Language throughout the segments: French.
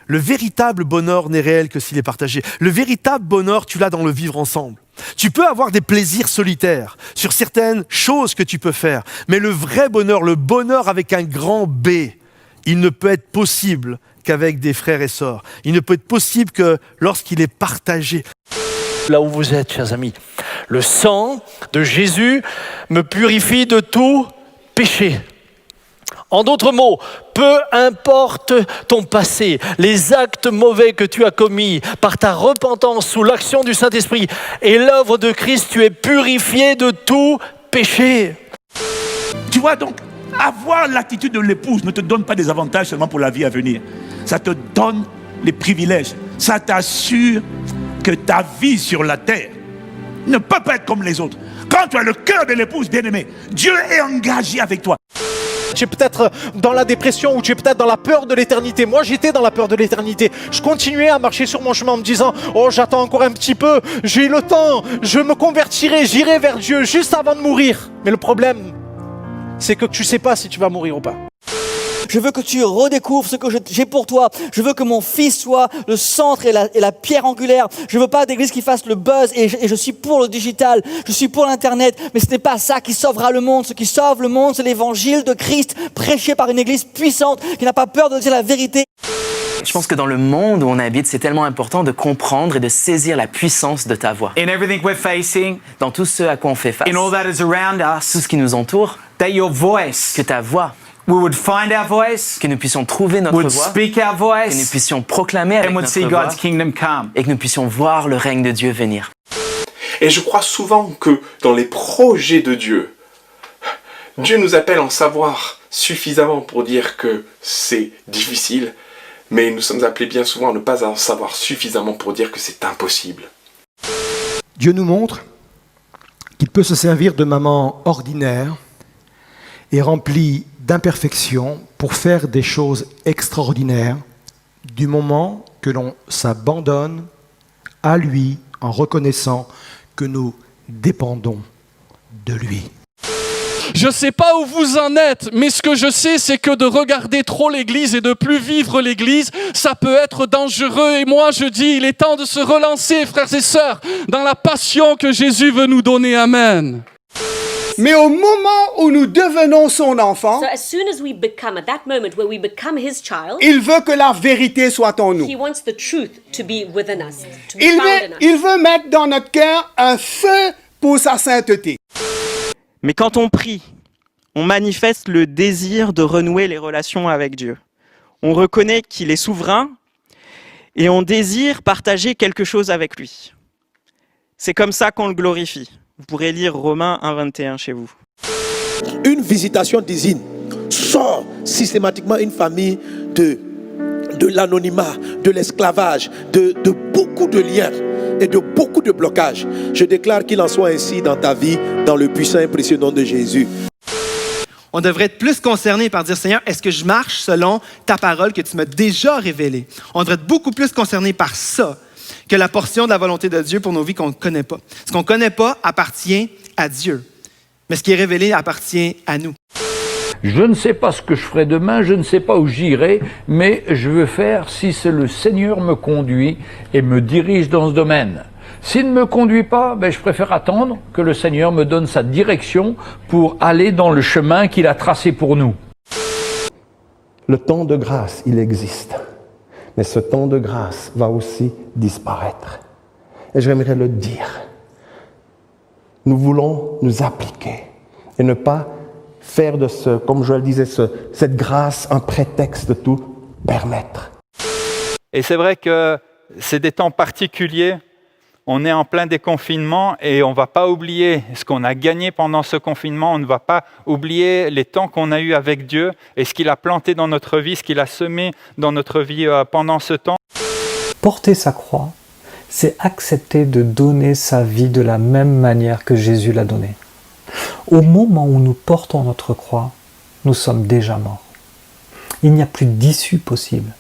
Le véritable bonheur n'est réel que s'il est partagé. Le véritable bonheur, tu l'as dans le vivre ensemble. Tu peux avoir des plaisirs solitaires sur certaines choses que tu peux faire, mais le vrai bonheur, le bonheur avec un grand B, il ne peut être possible qu'avec des frères et sœurs. Il ne peut être possible que lorsqu'il est partagé. Là où vous êtes, chers amis, le sang de Jésus me purifie de tout péché. En d'autres mots, peu importe ton passé, les actes mauvais que tu as commis, par ta repentance sous l'action du Saint-Esprit et l'œuvre de Christ, tu es purifié de tout péché. Tu vois donc, avoir l'attitude de l'épouse ne te donne pas des avantages seulement pour la vie à venir. Ça te donne les privilèges. Ça t'assure que ta vie sur la terre ne peut pas être comme les autres. Quand tu as le cœur de l'épouse bien-aimée, Dieu est engagé avec toi. Tu es peut-être dans la dépression ou tu es peut-être dans la peur de l'éternité. Moi, j'étais dans la peur de l'éternité. Je continuais à marcher sur mon chemin en me disant « Oh, j'attends encore un petit peu, j'ai le temps, je me convertirai, j'irai vers Dieu juste avant de mourir. » Mais le problème, c'est que tu ne sais pas si tu vas mourir ou pas. Je veux que tu redécouvres ce que j'ai pour toi. Je veux que mon fils soit le centre et la pierre angulaire. Je veux pas d'église qui fasse le buzz et je suis pour le digital. Je suis pour l'internet. Mais ce n'est pas ça qui sauvera le monde. Ce qui sauve le monde, c'est l'évangile de Christ prêché par une église puissante qui n'a pas peur de dire la vérité. Je pense que dans le monde où on habite, c'est tellement important de comprendre et de saisir la puissance de ta voix. In everything we're facing, Dans tout ce à quoi on fait face, in all that is around tout us, ce qui nous entoure, that your voice, que ta voix, we would find our voice, que nous puissions trouver notre would voix, speak our que nous voice, puissions proclamer avec and would notre see voix God's kingdom come. et que nous puissions voir le règne de Dieu venir. Et je crois souvent que dans les projets de Dieu, Dieu nous appelle à en savoir suffisamment pour dire que c'est difficile, mais nous sommes appelés bien souvent à ne pas en savoir suffisamment pour dire que c'est impossible. Dieu nous montre qu'il peut se servir de mamans ordinaires et remplies d'imperfections pour faire des choses extraordinaires du moment que l'on s'abandonne à lui en reconnaissant que nous dépendons de lui. Je ne sais pas où vous en êtes, mais ce que je sais, c'est que de regarder trop l'Église et de plus vivre l'Église, ça peut être dangereux. Et moi, je dis, il est temps de se relancer, frères et sœurs, dans la passion que Jésus veut nous donner. Amen. Mais au moment où nous devenons son enfant, So as soon as we become, at that moment where we become his child, il veut que la vérité soit en nous. he wants the truth to be within us, to be found in us. Il veut mettre dans notre cœur un feu pour sa sainteté. Mais quand on prie, on manifeste le désir de renouer les relations avec Dieu. On reconnaît qu'il est souverain et on désire partager quelque chose avec lui. C'est comme ça qu'on le glorifie. Vous pourrez lire Romains 1,21 chez vous. Une visitation divine sort systématiquement une famille de l'anonymat, de l'esclavage, de beaucoup de liens et de beaucoup de blocages. Je déclare qu'il en soit ainsi dans ta vie, dans le puissant et précieux nom de Jésus. On devrait être plus concerné par dire, Seigneur, est-ce que je marche selon ta parole que tu m'as déjà révélée? On devrait être beaucoup plus concerné par ça que la portion de la volonté de Dieu pour nos vies qu'on ne connaît pas. Ce qu'on ne connaît pas appartient à Dieu, mais ce qui est révélé appartient à nous. Je ne sais pas ce que je ferai demain, je ne sais pas où j'irai, mais je veux faire si c'est le Seigneur me conduit et me dirige dans ce domaine. S'il ne me conduit pas, je préfère attendre que le Seigneur me donne sa direction pour aller dans le chemin qu'il a tracé pour nous. Le temps de grâce, il existe. Mais ce temps de grâce va aussi disparaître. Et j'aimerais le dire. Nous voulons nous appliquer et ne pas faire de ce, comme Joël disait, cette grâce un prétexte de tout permettre. Et c'est vrai que c'est des temps particuliers. On est en plein déconfinement et on ne va pas oublier ce qu'on a gagné pendant ce confinement. On ne va pas oublier les temps qu'on a eus avec Dieu et ce qu'il a planté dans notre vie, ce qu'il a semé dans notre vie pendant ce temps. Porter sa croix, c'est accepter de donner sa vie de la même manière que Jésus l'a donnée. Au moment où nous portons notre croix, nous sommes déjà morts. Il n'y a plus d'issue possible.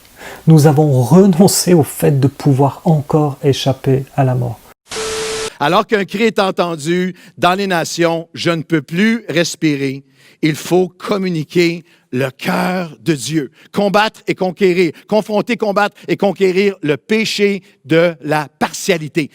Nous avons renoncé au fait de pouvoir encore échapper à la mort. Alors qu'un cri est entendu dans les nations, je ne peux plus respirer, il faut communiquer le cœur de Dieu. Combattre et conquérir. Confronter, combattre et conquérir le péché de la partialité.